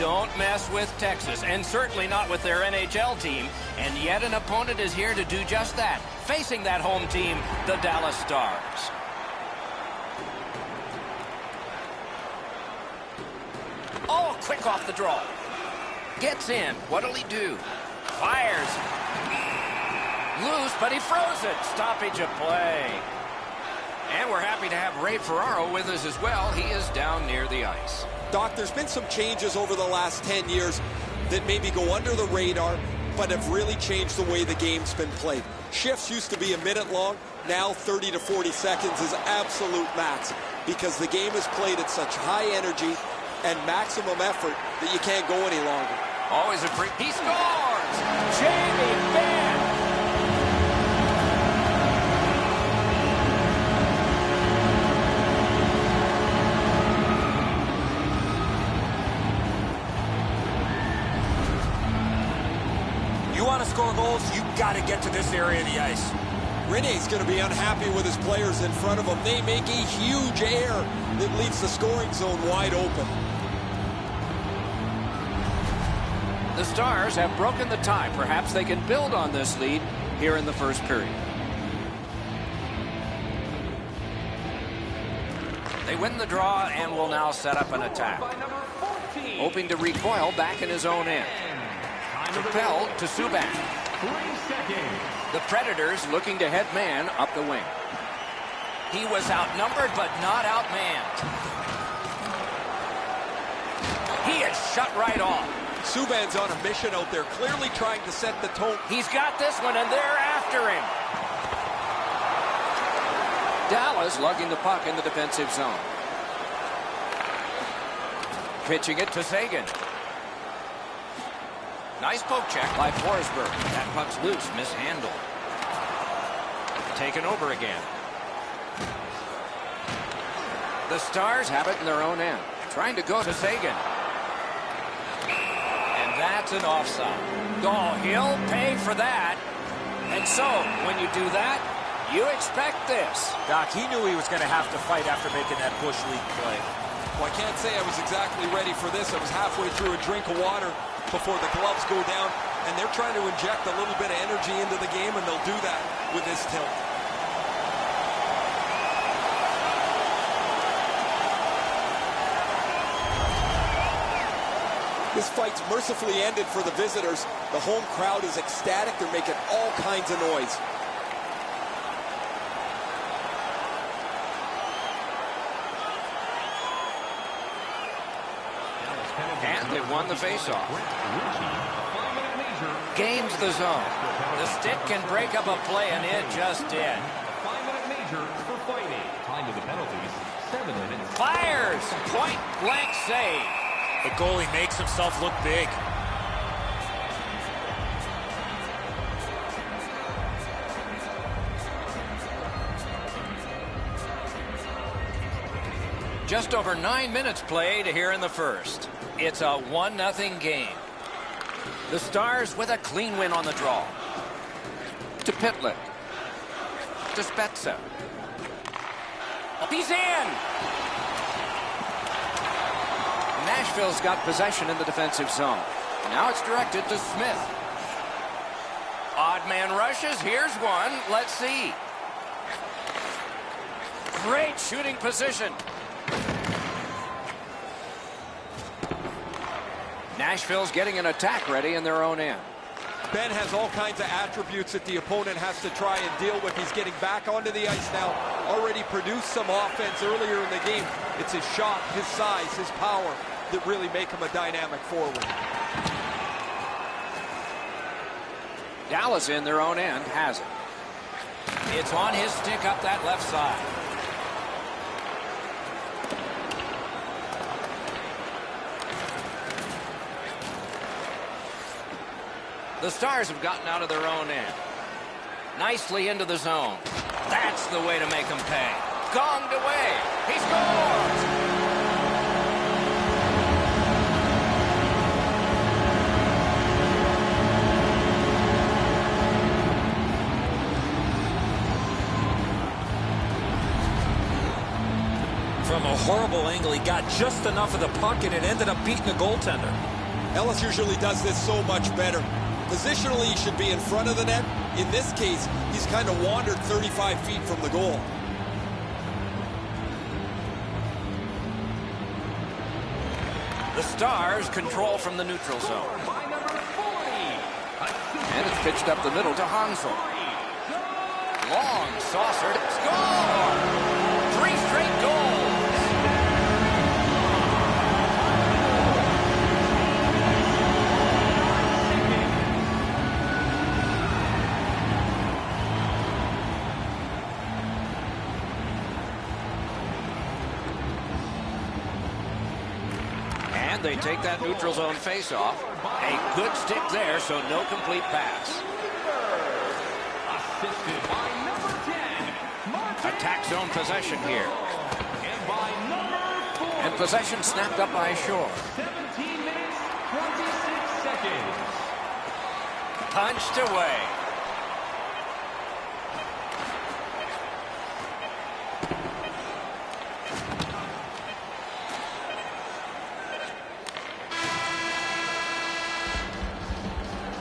don't mess with Texas, and certainly not with their NHL team. And yet an opponent is here to do just that, facing that home team, the Dallas Stars. Oh, quick off the draw. Gets in. What'll he do? Fires. Loose, but he froze it. Stoppage of play. And we're happy to have Ray Ferraro with us as well. He is down near the ice. Doc, there's been some changes over the last 10 years that maybe go under the radar, but have really changed the way the game's been played. Shifts used to be a minute long. Now 30 to 40 seconds is absolute max because the game is played at such high energy and maximum effort that you can't go any longer. Always a free. He scores! Jamie Benn! You want to score goals, you got to get to this area of the ice. Rene's going to be unhappy with his players in front of him. They make a huge error that leaves the scoring zone wide open. The Stars have broken the tie. Perhaps they can build on this lead here in the first period. They win the draw and will now set up an attack. Hoping to recoil back in his own end. Propelled to Subban. The Predators looking to head man up the wing. He was outnumbered but not outmanned. He is shut right off. Subban's on a mission out there, clearly trying to set the tone. He's got this one, and they're after him. Dallas lugging the puck in the defensive zone. Pitching it to Sagan. Nice poke check by Forsberg. That puck's loose, mishandled. Taken over again. The Stars have it in their own end. Trying to go to Sagan. That's an offside. Oh, he'll pay for that. And so, when you do that, you expect this. Doc, he knew he was going to have to fight after making that push league play. Well, I can't say I was exactly ready for this. I was halfway through a drink of water before the gloves go down, and they're trying to inject a little bit of energy into the game, and they'll do that with this tilt. This fight's mercifully ended for the visitors. The home crowd is ecstatic. They're making all kinds of noise. And they won the faceoff. Gains the zone. The stick can break up a play, and it just did. 5-minute major for fighting. Time of the penalties, 7 minutes. Fires! Point blank save. The goalie makes himself look big. Just over 9 minutes played here in the first. It's a 1-0 game. The Stars with a clean win on the draw. To Pitlick. To Spezza. He's in! Nashville's got possession in the defensive zone. Now it's directed to Smith. Odd man rushes. Here's one. Let's see. Great shooting position. Nashville's getting an attack ready in their own end. Ben has all kinds of attributes that the opponent has to try and deal with. He's getting back onto the ice now. Already produced some offense earlier in the game. It's his shot, his size, his power that really make him a dynamic forward. Dallas in their own end has it. It's on his stick up that left side. The Stars have gotten out of their own end. Nicely into the zone. That's the way to make them pay. Gonged away. He scores! From a horrible angle, he got just enough of the puck, and it ended up beating the goaltender. Ellis usually does this so much better. Positionally, he should be in front of the net. In this case, he's kind of wandered 35 feet from the goal. The Stars control from the neutral zone. And it's pitched up the middle to Hansel. Long saucer. Score! 3 straight goals. And they take that neutral zone face-off. A good stick there, so no complete pass. Assisted by number 10. Attack zone possession here. And by number 4. And possession snapped up by Shore. 17 minutes, 26 seconds. Punched away.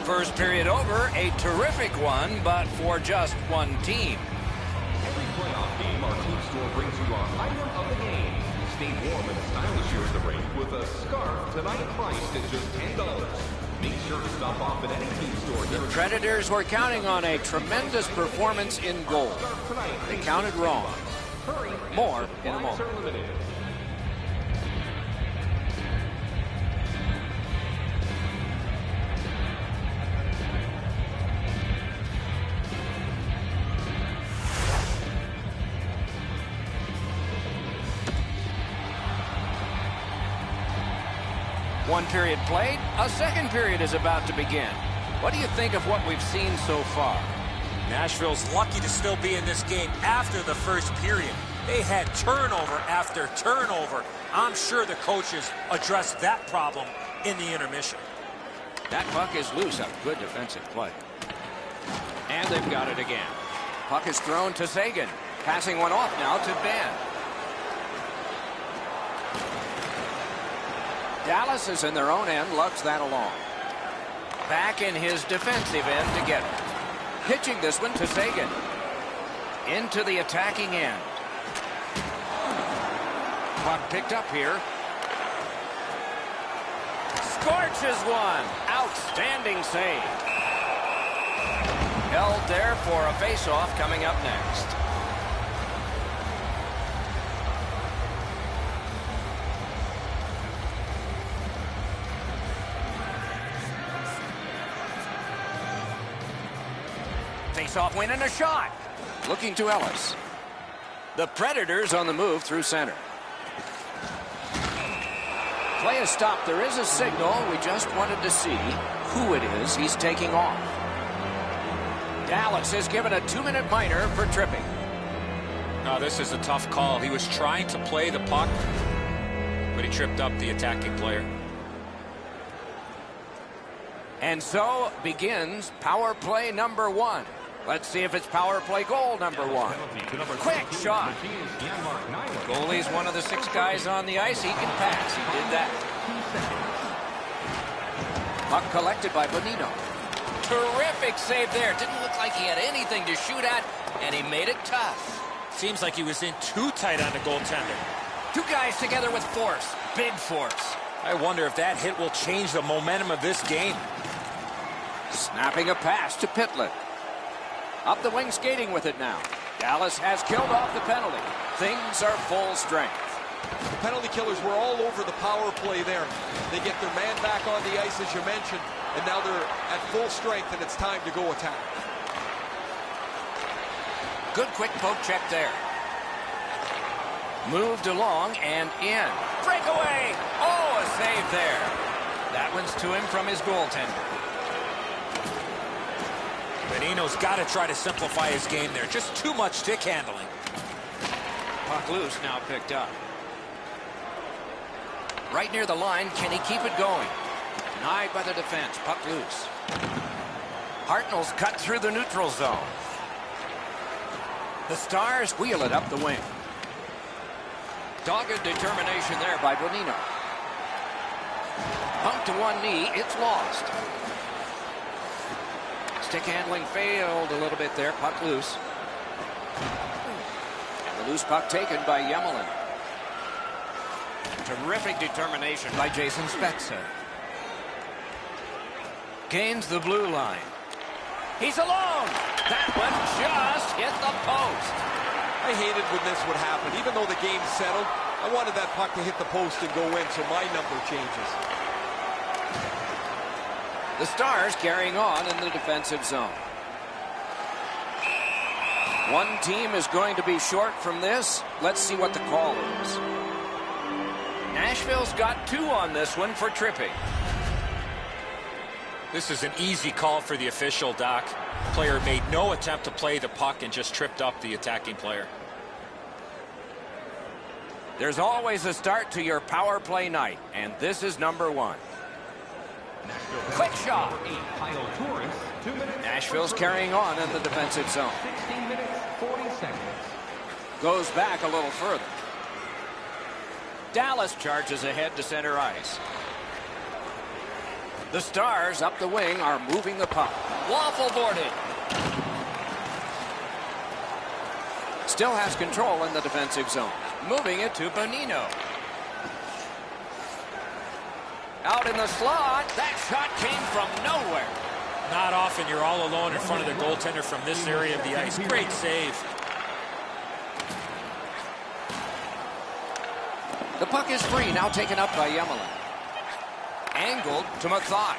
First period over, a terrific one, but for just one team. Every playoff game, our team store brings you our item of the game. Stay warm and stylish here at the rink with a scarf tonight priced at just $10. Make sure to stop off at any team store here. The Predators were counting on a tremendous performance in goal. They counted wrong. More in a moment. One period played, a second period is about to begin. What do you think of what we've seen so far? Nashville's lucky to still be in this game after the first period. They had turnover after turnover. I'm sure the coaches addressed that problem in the intermission. That puck is loose. A good defensive play. And they've got it again. Puck is thrown to Sagan. Passing one off now to Ben. Dallas is in their own end, lugs that along. Back in his defensive end to get it. Pitching this one to Sagan. Into the attacking end. Puck picked up here. Scorches one. Outstanding save. Held there for a face-off coming up next. Face-off win and a shot. Looking to Ellis. The Predators on the move through center. Play is stopped. There is a signal. We just wanted to see who it is he's taking off. Dallas is given a 2-minute minor for tripping. Oh, this is a tough call. He was trying to play the puck, but he tripped up the attacking player. And so begins power play number 1. Let's see if it's power play goal number 1. Quick shot. Goalie's one of the 6 guys on the ice. He can pass. He did that. Puck collected by Bonino. Terrific save there. Didn't look like he had anything to shoot at, and he made it tough. Seems like he was in too tight on the goaltender. 2 guys together with force. Big force. I wonder if that hit will change the momentum of this game. Snapping a pass to Pitlick. Up the wing skating with it now. Dallas has killed off the penalty. Things are full strength. The penalty killers were all over the power play there. They get their man back on the ice, as you mentioned, and now they're at full strength, and it's time to go attack. Good quick poke check there. Moved along and in. Breakaway! Oh, a save there. That one's to him from his goaltender. Bonino's got to try to simplify his game there. Just too much stick handling. Puck loose, now picked up. Right near the line, can he keep it going? Denied by the defense. Puck loose. Hartnell's cut through the neutral zone. The Stars wheel it up the wing. Dogged determination there by Bonino. Bumped to one knee. It's lost. Stick handling failed a little bit there. Puck loose. And the loose puck taken by Yemelin. Terrific determination by Jason Spezza. Gains the blue line. He's alone. That one just hit the post. I hated when this would happen. Even though the game's settled, I wanted that puck to hit the post and go in, so my number changes. The Stars carrying on in the defensive zone. One team is going to be short from this. Let's see what the call is. Nashville's got 2 on this one for tripping. This is an easy call for the official, Doc. Player made no attempt to play the puck and just tripped up the attacking player. There's always a start to your power play night, and this is number 1. Quick shot. Nashville's carrying on in the defensive zone. 16 minutes, 40 seconds. Goes back a little further. Dallas charges ahead to center ice. The Stars up the wing are moving the puck. Waffle boarded. Still has control in the defensive zone. Moving it to Bonino. Out in the slot. That shot came from nowhere. Not often you're all alone in front of the goaltender from this area of the ice. Great save. The puck is free, now taken up by Yemelin. Angled to McLeod.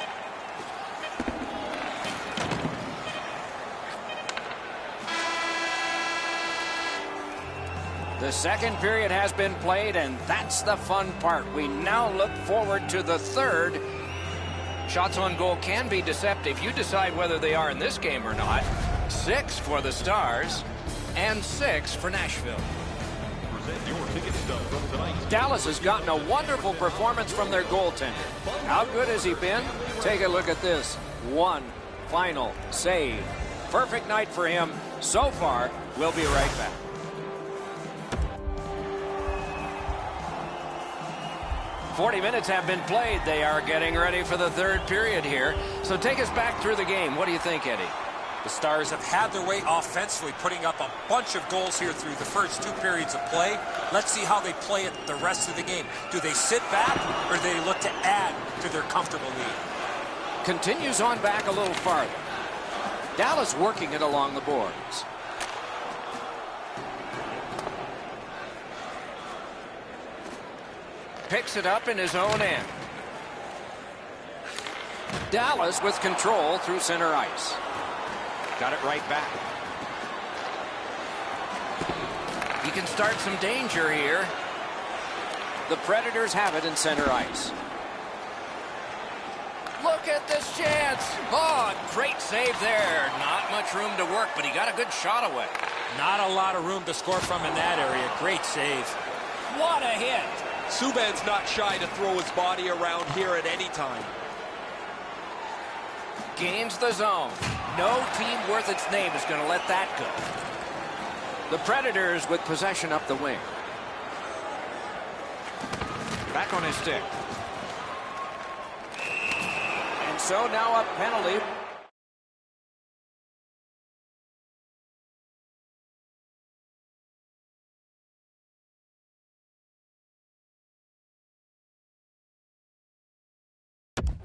The second period has been played, and that's the fun part. We now look forward to the third. Shots on goal can be deceptive. You decide whether they are in this game or not. 6 for the Stars and 6 for Nashville. Dallas has gotten a wonderful performance from their goaltender. How good has he been? Take a look at this. 1 final save. Perfect night for him so far. We'll be right back. "40 minutes have been played. They are getting ready for the third period here. So take us back through the game. What do you think, Eddie? The Stars have had their way offensively, putting up a bunch of goals here through the first 2 periods of play. Let's see how they play it the rest of the game. Do they sit back, or do they look to add to their comfortable lead? Continues on back a little farther. Dallas working it along the boards. Picks it up in his own end. Dallas with control through center ice. Got it right back. He can start some danger here. The Predators have it in center ice. Look at this chance. Oh, great save there. Not much room to work, but he got a good shot away. Not a lot of room to score from in that area. Great save. What a hit. Subban's not shy to throw his body around here at any time. Gains the zone. No team worth its name is going to let that go. The Predators with possession up the wing. Back on his stick. And so now a penalty.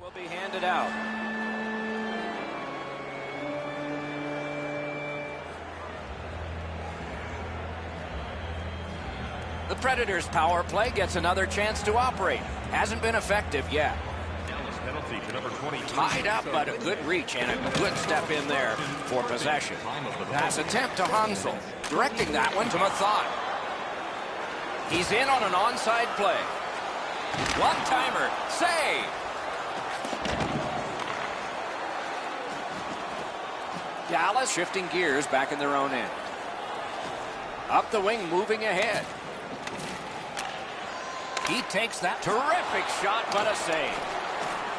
Will be handed out. The Predators' power play gets another chance to operate. Hasn't been effective yet. Tied up, but a good reach and a good step in there for possession. Pass attempt to Hansel. Directing that one to Mathot. He's in on an onside play. One-timer. Save. Dallas shifting gears back in their own end. Up the wing, moving ahead. He takes that terrific shot, but a save.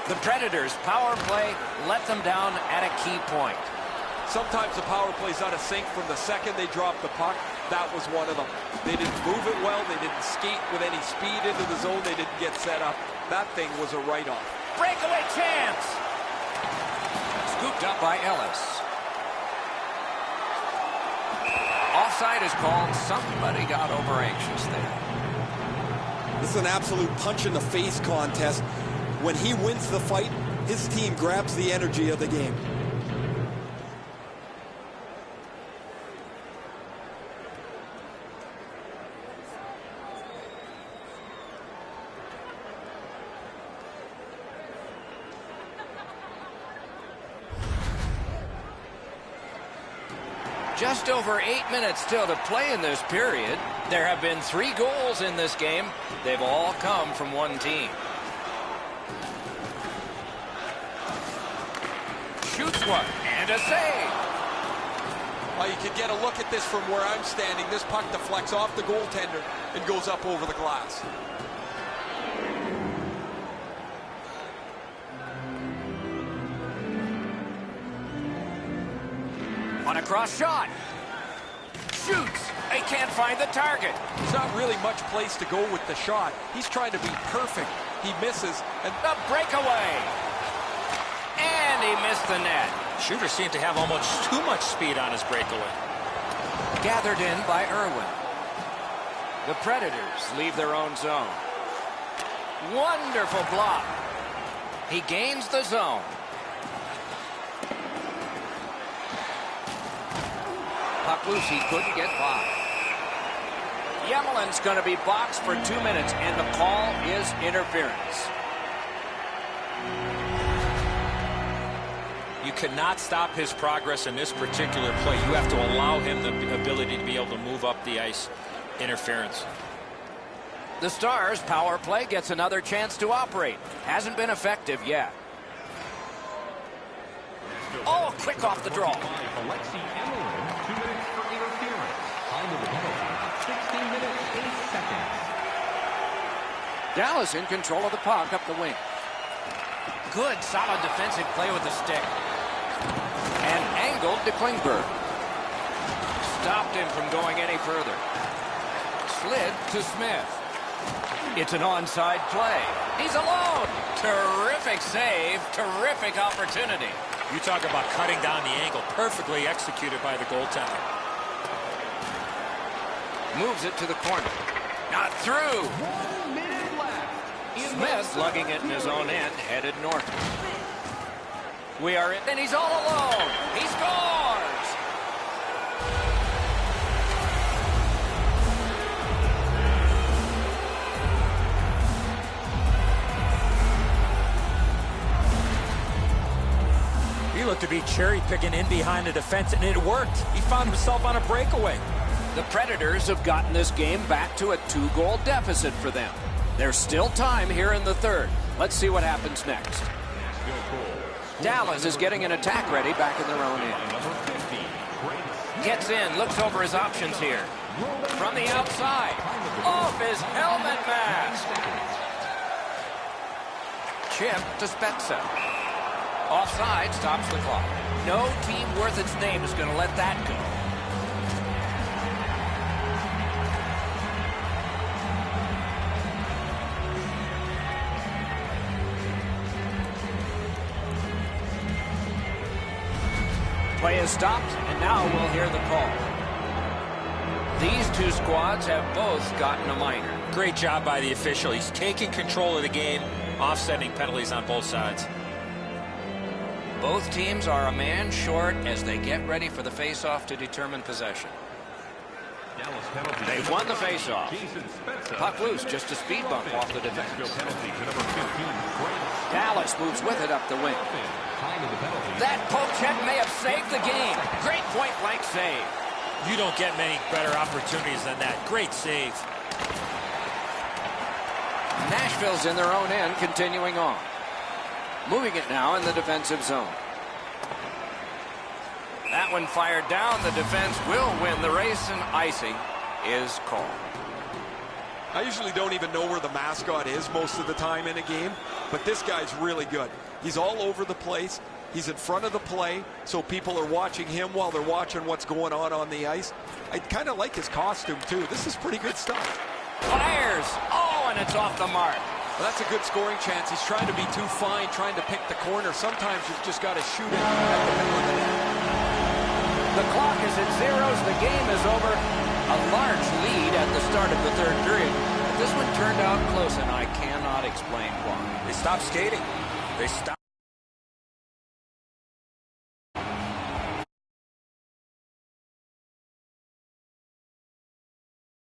The Predators' power play let them down at a key point. Sometimes the power play's out of sync from the second they drop the puck. That was one of them. They didn't move it well. They didn't skate with any speed into the zone. They didn't get set up. That thing was a write-off. breakaway chance. Scooped up by Ellis. Offside is called. Somebody got over anxious there. This is an absolute punch-in-the-face contest. When he wins the fight, his team grabs the energy of the game. Just over 8 minutes still to play in this period. There have been 3 goals in this game. They've all come from one team. Shoots one, and a save. Well, you could get a look at this from where I'm standing. This puck deflects off the goaltender and goes up over the glass. On a cross shot. Shoots. They can't find the target. There's not really much place to go with the shot. He's trying to be perfect. He misses, and The breakaway. And he missed the net. Shooter seemed to have almost too much speed on his breakaway. Gathered in by Irwin. The Predators leave their own zone. Wonderful block. He gains the zone. Puck loose, he couldn't get by. Yemelin's going to be boxed for 2 minutes, and the call is interference. You cannot stop his progress in this particular play. You have to allow him the ability to be able to move up the ice. Interference. The Stars' power play gets another chance to operate. Hasn't been effective yet. Oh, quick off the draw. Alexei Emelin, 2 minutes for interference. Time of the penalty, 16 minutes, 8 seconds. Dallas in control of the puck up the wing. Good, solid defensive play with the stick. And angled to Klingberg. Stopped him from going any further. Slid to Smith. It's an onside play. He's alone. Terrific save. Terrific opportunity. You talk about cutting down the angle. Perfectly executed by the goaltender. Moves it to the corner. Not through. 1 minute left. Smith lugging it in his own end, headed north. We are in, and he's all alone. He scores! He looked to be cherry-picking in behind the defense, and it worked. He found himself on a breakaway. The Predators have gotten this game back to a 2-goal deficit for them. There's still time here in the third. Let's see what happens next. Dallas is getting an attack ready back in their own end. Gets in, looks over his options here. From the outside, off his helmet mask. Chip to Spezza. Offside stops the clock. No team worth its name is going to let that go. Play is stopped, and now we'll hear the call. These two squads have both gotten a minor. Great job by the official. He's taking control of the game, offsetting penalties on both sides. Both teams are a man short as they get ready for the face-off to determine possession. Dallas penalty. They've won the face-off. Jason Spezza. Puck loose, just a speed bump off the defense. Penalty to number 15, Grant. Dallas moves with it up the wing. Time of the penalty. That poke check may have saved the game. Great point-blank save. You don't get many better opportunities than that. Great save. Nashville's in their own end, continuing on. Moving it now in the defensive zone. That one fired down. The defense will win the race, and icing is called. I usually don't even know where the mascot is most of the time in a game, but this guy's really good. He's all over the place. He's in front of the play, so people are watching him while they're watching what's going on the ice. I kind of like his costume, too. This is pretty good stuff. Fires. Oh, and it's off the mark. Well, that's a good scoring chance. He's trying to be too fine, trying to pick the corner. Sometimes you've just got to shoot it at the middle of the net. The clock is at zeros. The game is over. A large lead at the start of the third period. But this one turned out close, and I cannot explain why. They stopped skating. They stopped.